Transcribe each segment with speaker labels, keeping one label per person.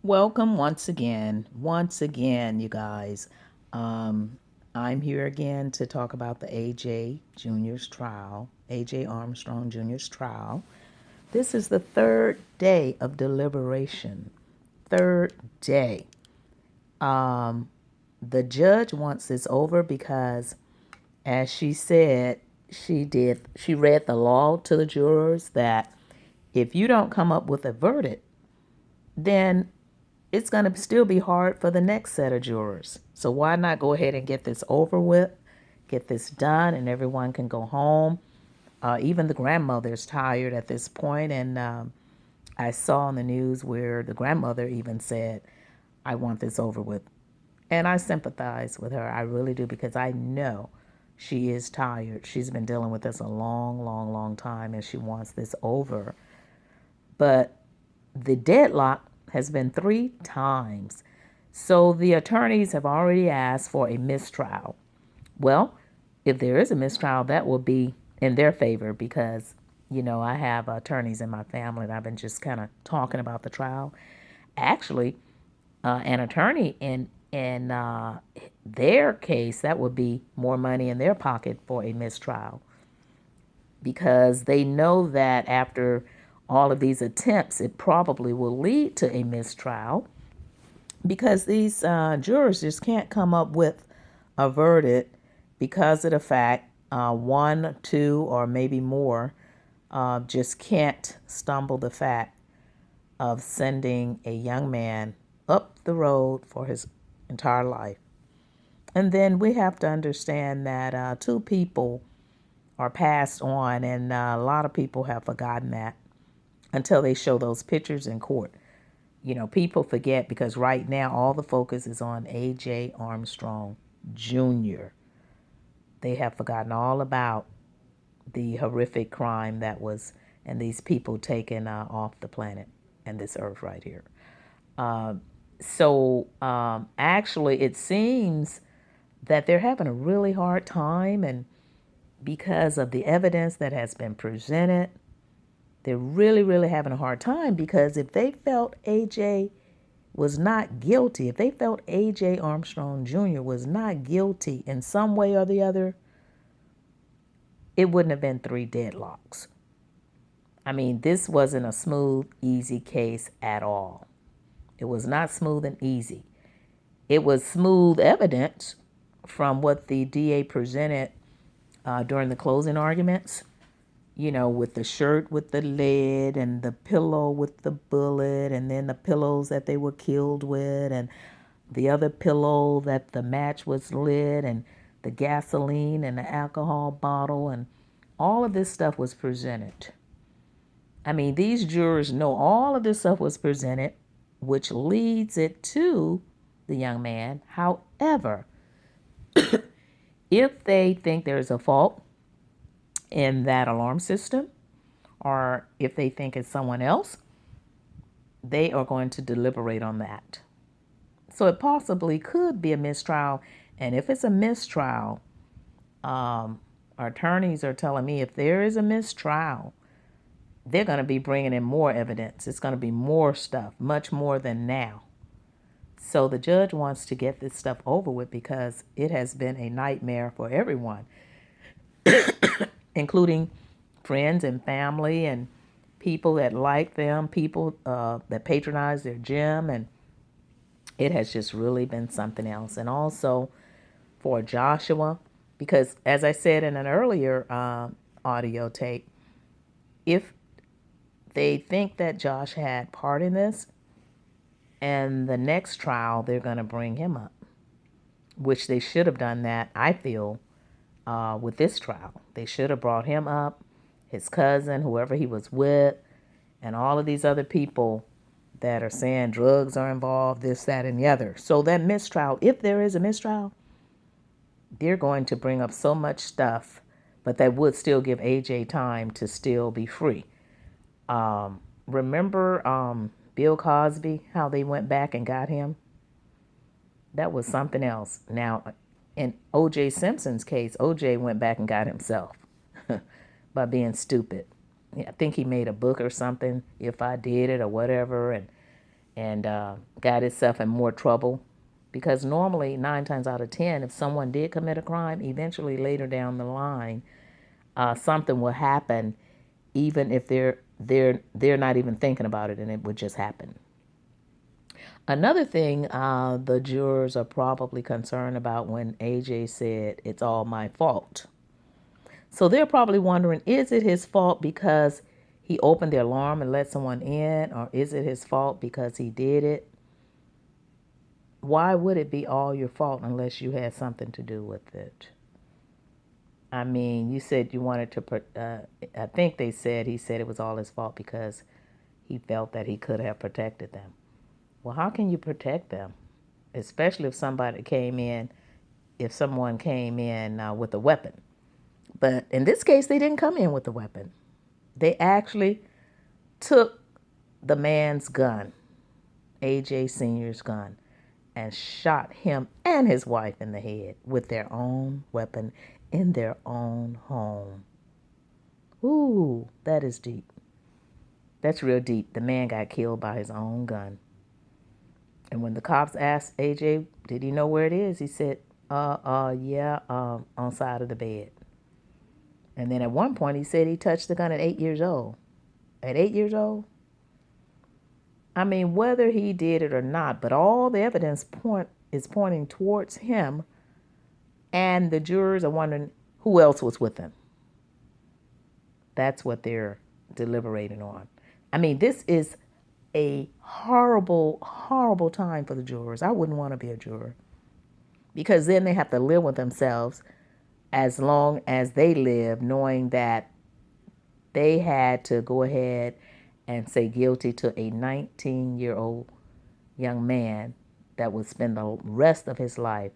Speaker 1: Welcome once again, you guys. I'm here again to talk about the AJ Jr.'s trial, AJ Armstrong Jr.'s trial. This is the third day of deliberation. Third day. Um, the judge wants this over because, as she said, she read the law to the jurors that if you don't come up with a verdict, then it's going to still be hard for the next set of jurors. So why not go ahead and get this over with, get this done, and everyone can go home. Even the grandmother is tired at this point, and I saw on the news where the grandmother even said, "I want this over with," and I sympathize with her. I really do because I know she is tired. She's been dealing with this a long, long, long time, and she wants this over. But the deadlock has been 3 times. So the attorneys have already asked for a mistrial. Well, if there is a mistrial, that will be in their favor because, I have attorneys in my family and I've been just kind of talking about the trial. Actually, an attorney in their case, that would be more money in their pocket for a mistrial because they know that after all of these attempts, it probably will lead to a mistrial because these jurors just can't come up with a verdict because of the fact one, two, or maybe more just can't stumble the fact of sending a young man up the road for his entire life. And then we have to understand that two people are passed on, and a lot of people have forgotten that until they show those pictures in court. People forget because right now all the focus is on AJ Armstrong Jr. They have forgotten all about the horrific crime that was, and these people taken off the planet and this earth right here. Actually, it seems that they're having a really hard time, and because of the evidence that has been presented, they're really, really having a hard time because if they felt AJ was not guilty, if they felt AJ Armstrong Jr. was not guilty in some way or the other, it wouldn't have been 3 deadlocks. I mean, this wasn't a smooth, easy case at all. It was not smooth and easy. It was smooth evidence from what the DA presented during the closing arguments, with the shirt with the lead and the pillow with the bullet, and then the pillows that they were killed with, and the other pillow that the match was lit, and the gasoline and the alcohol bottle, and all of this stuff was presented. I mean, these jurors know all of this stuff was presented, which leads it to the young man. However, if they think there's a fault in that alarm system, or if they think it's someone else, they are going to deliberate on that. So it possibly could be a mistrial. And if it's a mistrial, our attorneys are telling me if there is a mistrial, they're going to be bringing in more evidence. It's going to be more stuff, much more than now. So the judge wants to get this stuff over with because it has been a nightmare for everyone, including friends and family and people that like them, people that patronize their gym, and it has just really been something else. And also for Joshua, because as I said in an earlier audio tape, if they think that Josh had part in this, and the next trial they're going to bring him up, which they should have done that, I feel, with this trial. They should have brought him up, his cousin, whoever he was with, and all of these other people that are saying drugs are involved, this, that, and the other. So that mistrial, if there is a mistrial, they're going to bring up so much stuff, but that would still give AJ time to still be free. Remember Bill Cosby, how they went back and got him? That was something else. Now, in O.J. Simpson's case, O.J. went back and got himself by being stupid. I think he made a book or something, If I Did It or whatever, and and got himself in more trouble. Because normally, 9 times out of 10, if someone did commit a crime, eventually later down the line, something will happen, even if they're not even thinking about it, and it would just happen. Another thing the jurors are probably concerned about when AJ said, "It's all my fault." So they're probably wondering, is it his fault because he opened the alarm and let someone in, or is it his fault because he did it? Why would it be all your fault unless you had something to do with it? I mean, you said you wanted to, I think he said it was all his fault because he felt that he could have protected them. Well, how can you protect them? Especially if someone came in with a weapon. But in this case, they didn't come in with a weapon. They actually took the man's gun, AJ Sr.'s gun, and shot him and his wife in the head with their own weapon in their own home. Ooh, that is deep. That's real deep. The man got killed by his own gun. And when the cops asked AJ, did he know where it is? He said, yeah, on side of the bed. And then at one point he said he touched the gun at 8 years old. At 8 years old? I mean, whether he did it or not, but all the evidence is pointing towards him, and the jurors are wondering who else was with him. That's what they're deliberating on. I mean, this is a horrible, horrible time for the jurors. I wouldn't want to be a juror, because then they have to live with themselves as long as they live, knowing that they had to go ahead and say guilty to a 19-year-old young man that would spend the rest of his life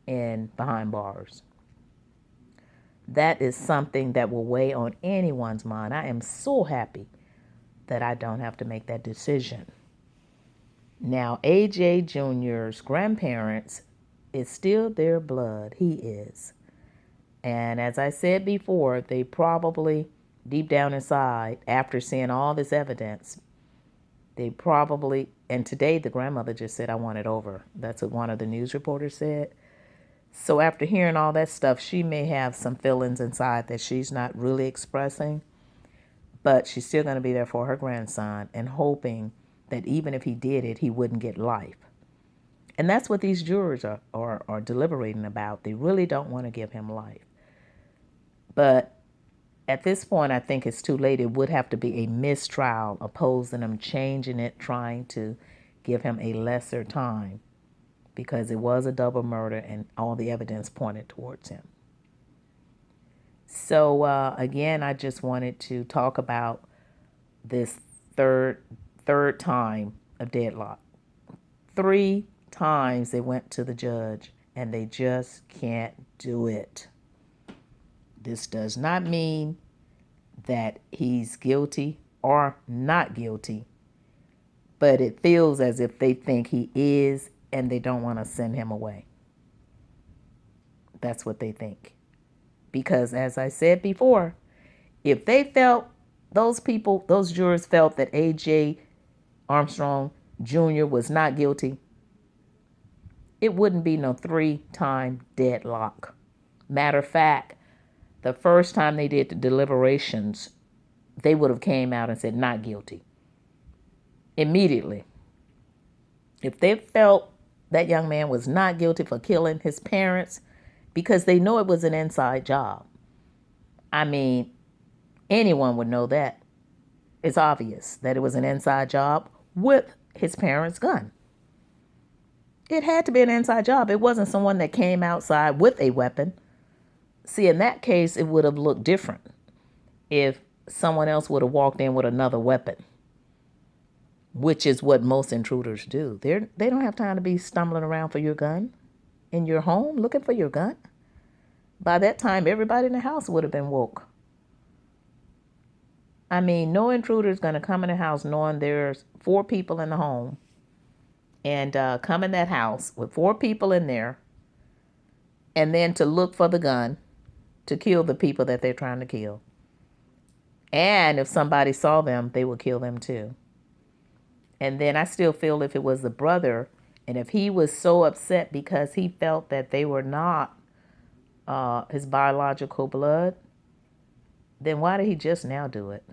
Speaker 1: behind bars. That is something that will weigh on anyone's mind. I am so happy that I don't have to make that decision. Now, AJ Jr.'s grandparents, is still their blood. He is. And as I said before, they probably, deep down inside, after seeing all this evidence, and today the grandmother just said, "I want it over." That's what one of the news reporters said. So after hearing all that stuff, she may have some feelings inside that she's not really expressing, but she's still going to be there for her grandson and hoping that even if he did it, he wouldn't get life. And that's what these jurors are deliberating about. They really don't want to give him life. But at this point, I think it's too late. It would have to be a mistrial, opposing them changing it, trying to give him a lesser time, because it was a double murder and all the evidence pointed towards him. So again, I just wanted to talk about this third time of deadlock. 3 times they went to the judge and they just can't do it. This does not mean that he's guilty or not guilty, but it feels as if they think he is and they don't want to send him away. That's what they think. Because as I said before, if they felt, those jurors felt that AJ Armstrong Jr. was not guilty, it wouldn't be no 3-time deadlock. Matter of fact, the first time they did the deliberations, they would have came out and said not guilty immediately. If they felt that young man was not guilty for killing his parents, because they know it was an inside job. I mean, anyone would know that. It's obvious that it was an inside job with his parents' gun. It had to be an inside job. It wasn't someone that came outside with a weapon. See, in that case, it would have looked different if someone else would have walked in with another weapon, which is what most intruders do. They don't have time to be stumbling around for your gun in your home looking for your gun. By that time, everybody in the house would have been woke. I mean, no intruder is going to come in the house knowing there's 4 people in the home and come in that house with 4 people in there and then to look for the gun to kill the people that they're trying to kill. And if somebody saw them, they would kill them too. And then I still feel if it was the brother, and if he was so upset because he felt that they were not his biological blood, then why did he just now do it?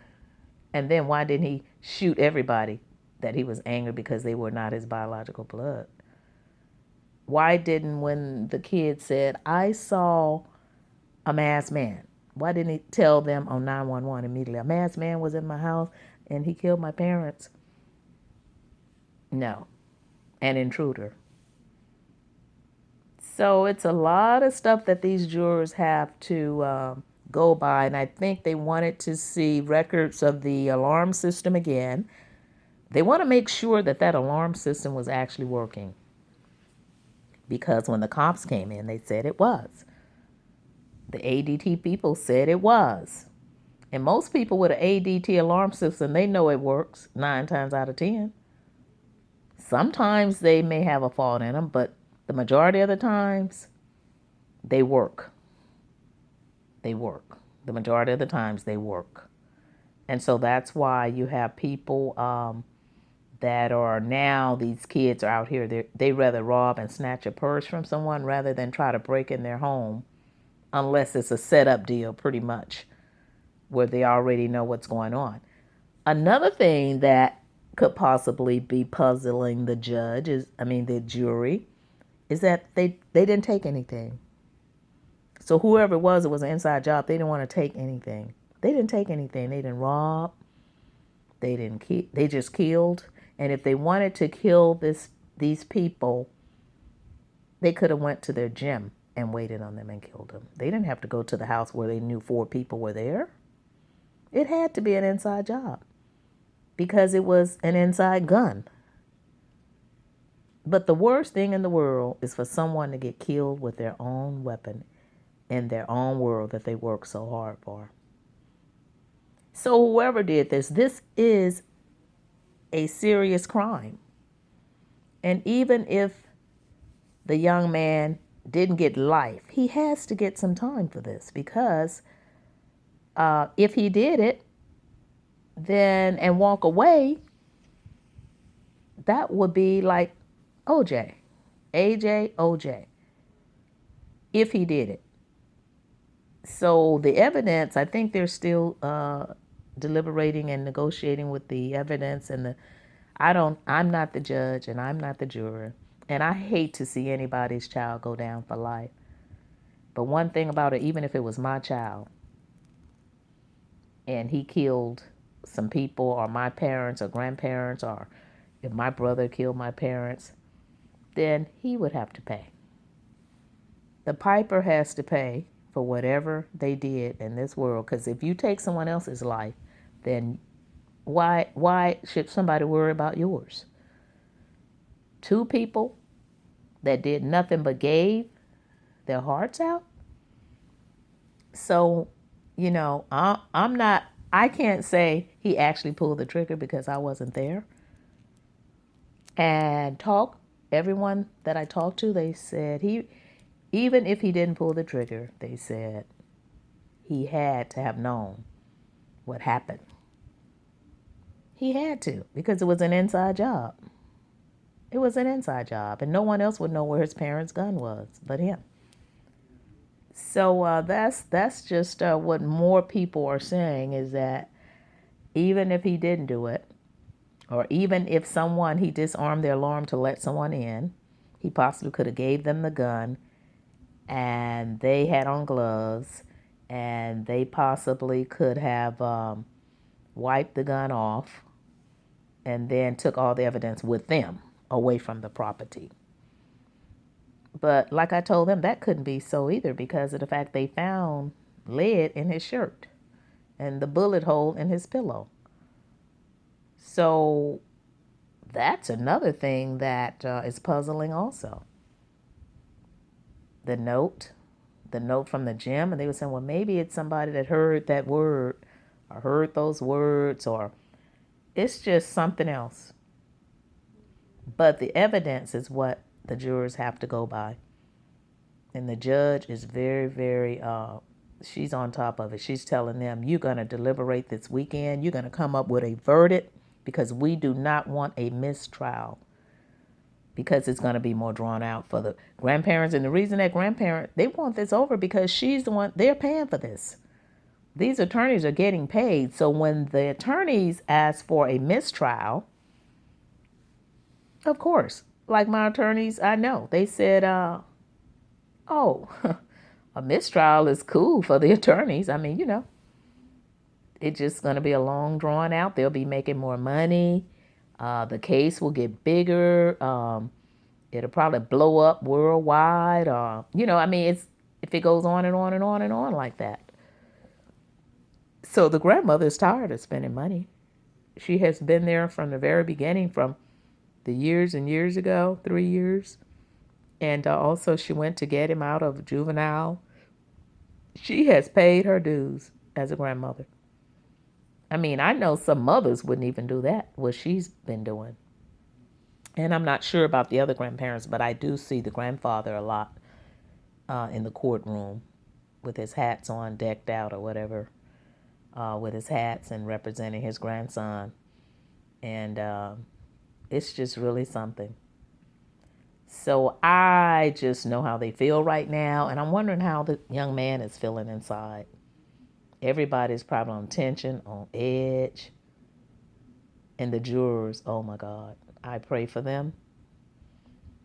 Speaker 1: And then why didn't he shoot everybody that he was angry because they were not his biological blood? Why didn't, when the kid said, I saw a masked man, why didn't he tell them on 911 immediately? A masked man was in my house and he killed my parents. No, an intruder. So it's a lot of stuff that these jurors have to go by. And I think they wanted to see records of the alarm system again. They want to make sure that that alarm system was actually working. Because when the cops came in, they said it was. The ADT people said it was. And most people with an ADT alarm system, they know it works 9 times out of 10. Sometimes they may have a fault in them, but the majority of the times, they work. They work. The majority of the times, they work. And so that's why you have people that are now, these kids are out here, they rather rob and snatch a purse from someone rather than try to break in their home, unless it's a setup deal pretty much, where they already know what's going on. Another thing that could possibly be puzzling the the jury, is that they didn't take anything. So whoever it was an inside job. They didn't want to take anything. They didn't take anything. They didn't rob. They didn't kill. They just killed. And if they wanted to kill these people, they could have went to their gym and waited on them and killed them. They didn't have to go to the house where they knew 4 people were there. It had to be an inside job because it was an inside gun. But the worst thing in the world is for someone to get killed with their own weapon in their own world that they work so hard for. So whoever did this is a serious crime. And even if the young man didn't get life, he has to get some time for this, because if he did it then and walk away, that would be like OJ, OJ, if he did it. So the evidence, I think they're still deliberating and negotiating with the evidence, and I'm not the judge and I'm not the juror, and I hate to see anybody's child go down for life. But one thing about it, even if it was my child and he killed some people, or my parents or grandparents, or if my brother killed my parents, then he would have to pay. The piper has to pay for whatever they did in this world, because if you take someone else's life, then why should somebody worry about yours? 2 people that did nothing but gave their hearts out. So, I can't say he actually pulled the trigger because I wasn't there. And everyone that I talked to, they said even if he didn't pull the trigger, they said he had to have known what happened. He had to, because it was an inside job. It was an inside job, and no one else would know where his parents' gun was but him. So that's just what more people are saying, is that even if he didn't do it, or even if he disarmed their alarm to let someone in, he possibly could have gave them the gun, and they had on gloves, and they possibly could have wiped the gun off and then took all the evidence with them away from the property. But like I told them, that couldn't be so either, because of the fact they found lead in his shirt and the bullet hole in his pillow. So that's another thing that is puzzling also. The note from the gym, and they were saying, well, maybe it's somebody that heard that word or heard those words, or it's just something else. But the evidence is what the jurors have to go by. And the judge is very, very, she's on top of it. She's telling them, you're going to deliberate this weekend. You're going to come up with a verdict because we do not want a mistrial, because it's going to be more drawn out for the grandparents. And the reason that they want this over because she's the one, they're paying for this. These attorneys are getting paid. So when the attorneys ask for a mistrial, of course, like my attorneys, I know, they said, oh, a mistrial is cool for the attorneys. I mean, it's just going to be a long drawn out. They'll be making more money. The case will get bigger. It'll probably blow up worldwide. If it goes on and on and on and on like that. So the grandmother is tired of spending money. She has been there from the very beginning, from the years and years ago, 3 years. And also she went to get him out of juvenile. She has paid her dues as a grandmother. I mean, I know some mothers wouldn't even do that, what she's been doing. And I'm not sure about the other grandparents, but I do see the grandfather a lot in the courtroom with his hats on, decked out or whatever, with his hats and representing his grandson. And it's just really something. So I just know how they feel right now, and I'm wondering how the young man is feeling inside. Everybody's probably on tension, on edge. And the jurors, oh my God, I pray for them,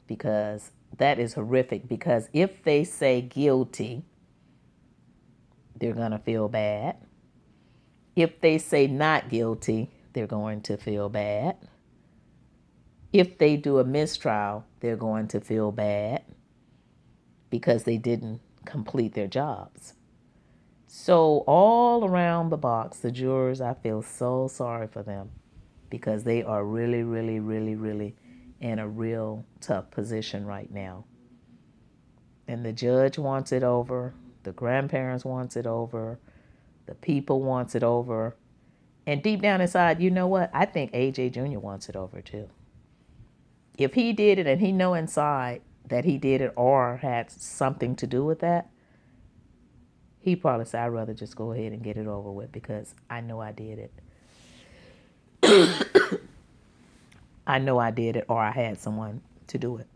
Speaker 1: because that is horrific. Because if they say guilty, they're going to feel bad. If they say not guilty, they're going to feel bad. If they do a mistrial, they're going to feel bad because they didn't complete their jobs. So all around the box, the jurors, I feel so sorry for them, because they are really, really, really, really in a real tough position right now. And the judge wants it over. The grandparents wants it over. The people wants it over. And deep down inside, you know what? I think AJ Jr. wants it over too. If he did it and he know inside that he did it or had something to do with that, he probably said, I'd rather just go ahead and get it over with, because I know I did it. I know I did it, or I had someone to do it.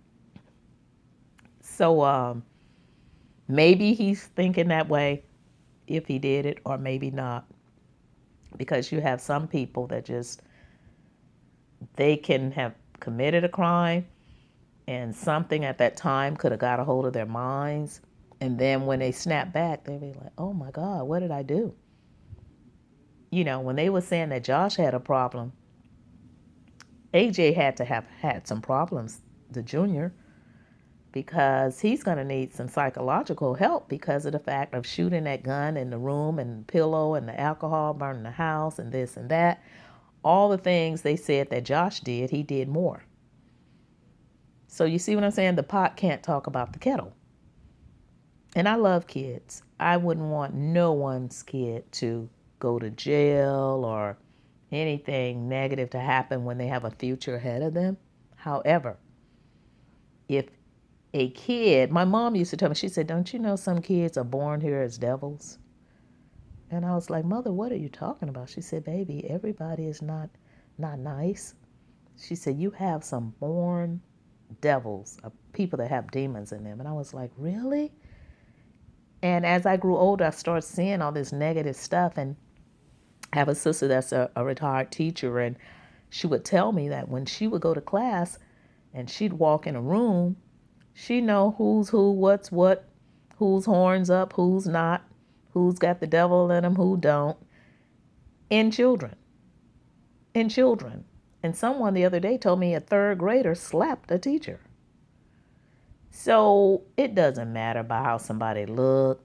Speaker 1: So maybe he's thinking that way, if he did it, or maybe not. Because you have some people that just, they can have committed a crime, and something at that time could have got a hold of their minds. And then when they snap back, they'll be like, oh my God, what did I do? When they were saying that Josh had a problem, AJ had to have had some problems, the junior, because he's going to need some psychological help because of the fact of shooting that gun in the room and the pillow and the alcohol, burning the house and this and that. All the things they said that Josh did, he did more. So you see what I'm saying? The pot can't talk about the kettle. And I love kids. I wouldn't want no one's kid to go to jail or anything negative to happen when they have a future ahead of them. However, if a kid, my mom used to tell me, she said, don't you know some kids are born here as devils? And I was like, Mother, what are you talking about? She said, baby, everybody is not nice. She said, you have some born devils, people that have demons in them. And I was like, really? And as I grew older, I started seeing all this negative stuff. And I have a sister that's a retired teacher, and she would tell me that when she would go to class and she'd walk in a room, she know who's who, what's what, who's horns up, who's not, who's got the devil in them, who don't, in children. And someone the other day told me a third grader slapped a teacher. So it doesn't matter about how somebody look,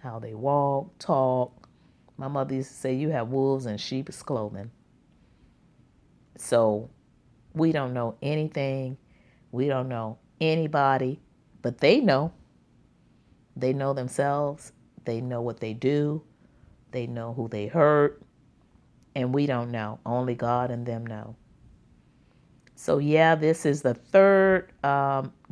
Speaker 1: how they walk, talk. My mother used to say, you have wolves in sheep's clothing. So we don't know anything. We don't know anybody, but they know. They know themselves. They know what they do. They know who they hurt. And we don't know. Only God and them know. So yeah, this is the third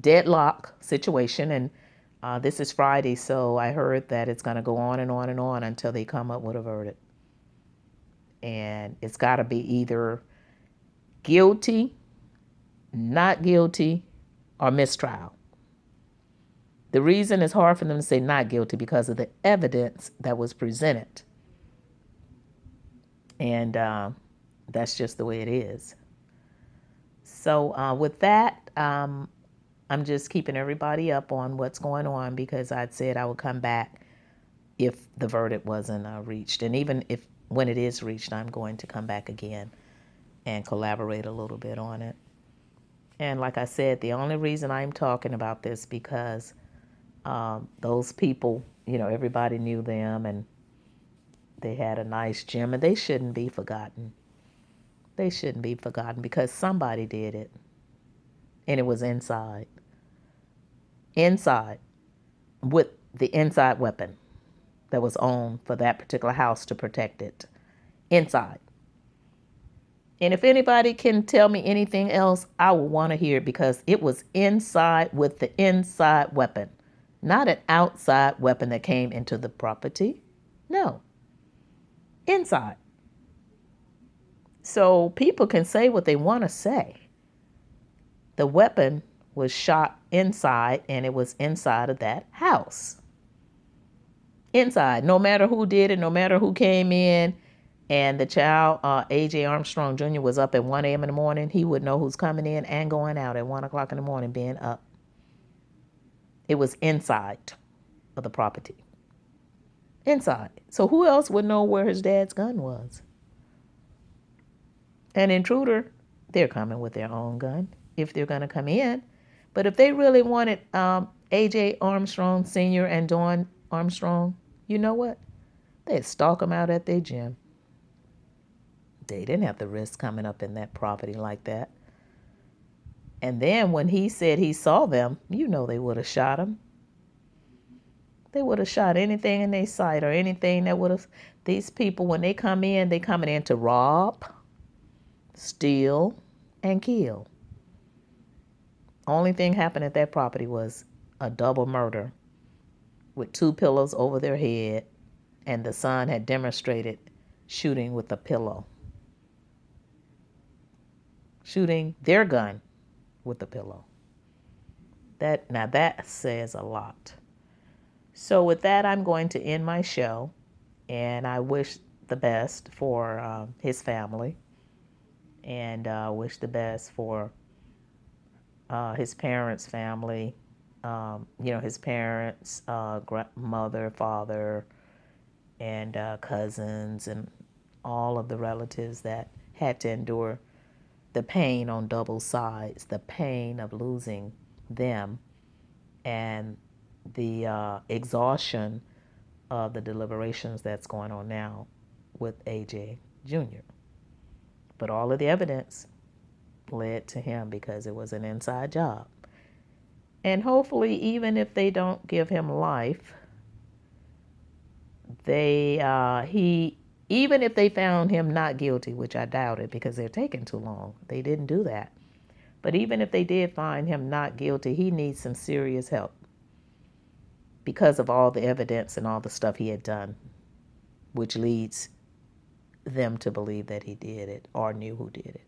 Speaker 1: deadlock situation. And this is Friday, so I heard that it's going to go on and on and on until they come up with a verdict. And it's got to be either guilty, not guilty, or mistrial. The reason it's hard for them to say not guilty because of the evidence that was presented. And that's just the way it is. So with that, I'm just keeping everybody up on what's going on because I'd said I would come back if the verdict wasn't reached. And even if when it is reached, I'm going to come back again and collaborate a little bit on it. And like I said, the only reason I'm talking about this because those people, everybody knew them and they had a nice gym, and they shouldn't be forgotten. They shouldn't be forgotten because somebody did it, and it was inside with the inside weapon that was on for that particular house to protect it inside. And if anybody can tell me anything else, I will want to hear it because it was inside with the inside weapon, not an outside weapon that came into the property. No, inside. So people can say what they want to say. The weapon was shot inside, and it was inside of that house. Inside, no matter who did it, no matter who came in, and the child, AJ Armstrong Jr., was up at 1 a.m. in the morning, he would know who's coming in and going out at 1 o'clock in the morning, being up. It was inside of the property. Inside. So who else would know where his dad's gun was? An intruder, they're coming with their own gun if they're going to come in. But if they really wanted AJ Armstrong Sr. and Dawn Armstrong, you know what? They'd stalk them out at their gym. They didn't have the risk coming up in that property like that. And then when he said he saw them, they would have shot him. They would have shot anything in their sight or anything that would have... These people, when they come in, they coming in to rob, steal, and kill. Only thing happened at that property was a double murder with 2 pillows over their head, and the son had demonstrated shooting with a pillow. Shooting their gun with a pillow. That says a lot. So with that, I'm going to end my show, and I wish the best for his family, and wish the best for his parents' family, his parents, mother, father, and cousins, and all of the relatives that had to endure the pain on double sides, the pain of losing them, and the exhaustion of the deliberations that's going on now with AJ Jr. But all of the evidence led to him because it was an inside job. And hopefully, even if they don't give him life, even if they found him not guilty, which I doubt it because they're taking too long, they didn't do that. But even if they did find him not guilty, he needs some serious help because of all the evidence and all the stuff he had done, which leads them to believe that he did it or knew who did it.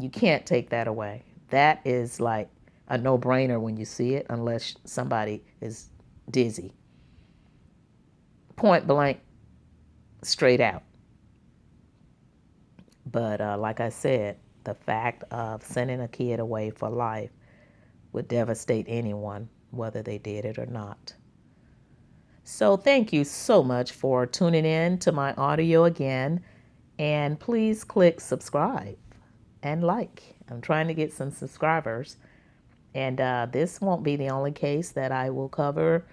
Speaker 1: You can't take that away. That is like a no-brainer when you see it, unless somebody is dizzy. Point blank, straight out. But like I said, the fact of sending a kid away for life would devastate anyone, whether they did it or not. So thank you so much for tuning in to my audio again. And please click subscribe and like. I'm trying to get some subscribers. And this won't be the only case that I will cover.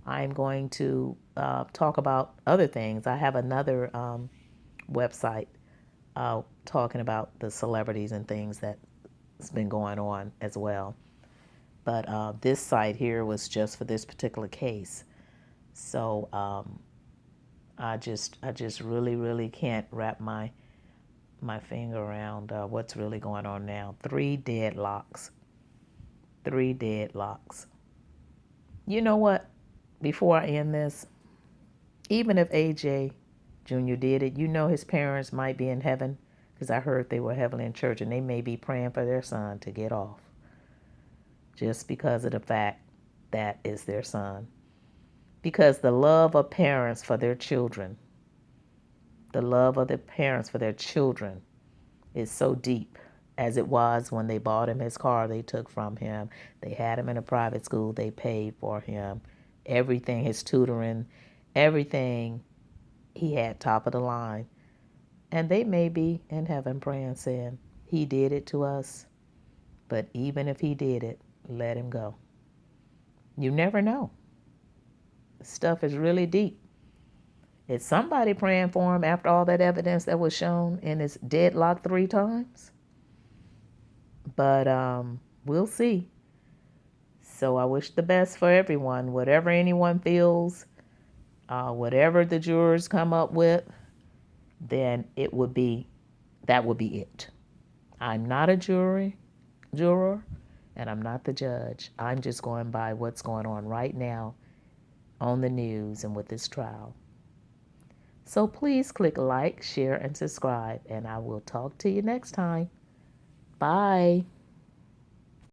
Speaker 1: I'm going to talk about other things. I have another website talking about the celebrities and things that's been going on as well. But this site here was just for this particular case. So I just really, really can't wrap my finger around what's really going on now. 3 deadlocks. 3 deadlocks. You know what? Before I end this, even if AJ Jr. did it, his parents might be in heaven because I heard they were heavily in church, and they may be praying for their son to get off just because of the fact that is their son. Because the love of parents for their children, the love of the parents for their children is so deep, as it was when they bought him his car they took from him. They had him in a private school. They paid for him. Everything, his tutoring, everything he had top of the line. And they may be in heaven praying, saying, he did it to us. But even if he did it, let him go. You never know. Stuff is really deep. Is somebody praying for him after all that evidence that was shown in his deadlock 3 times? But we'll see. So I wish the best for everyone. Whatever anyone feels, whatever the jurors come up with, then that would be it. I'm not a juror, and I'm not the judge. I'm just going by what's going on right now on the news and with this trial. So please click like, share, and subscribe, and I will talk to you next time. Bye.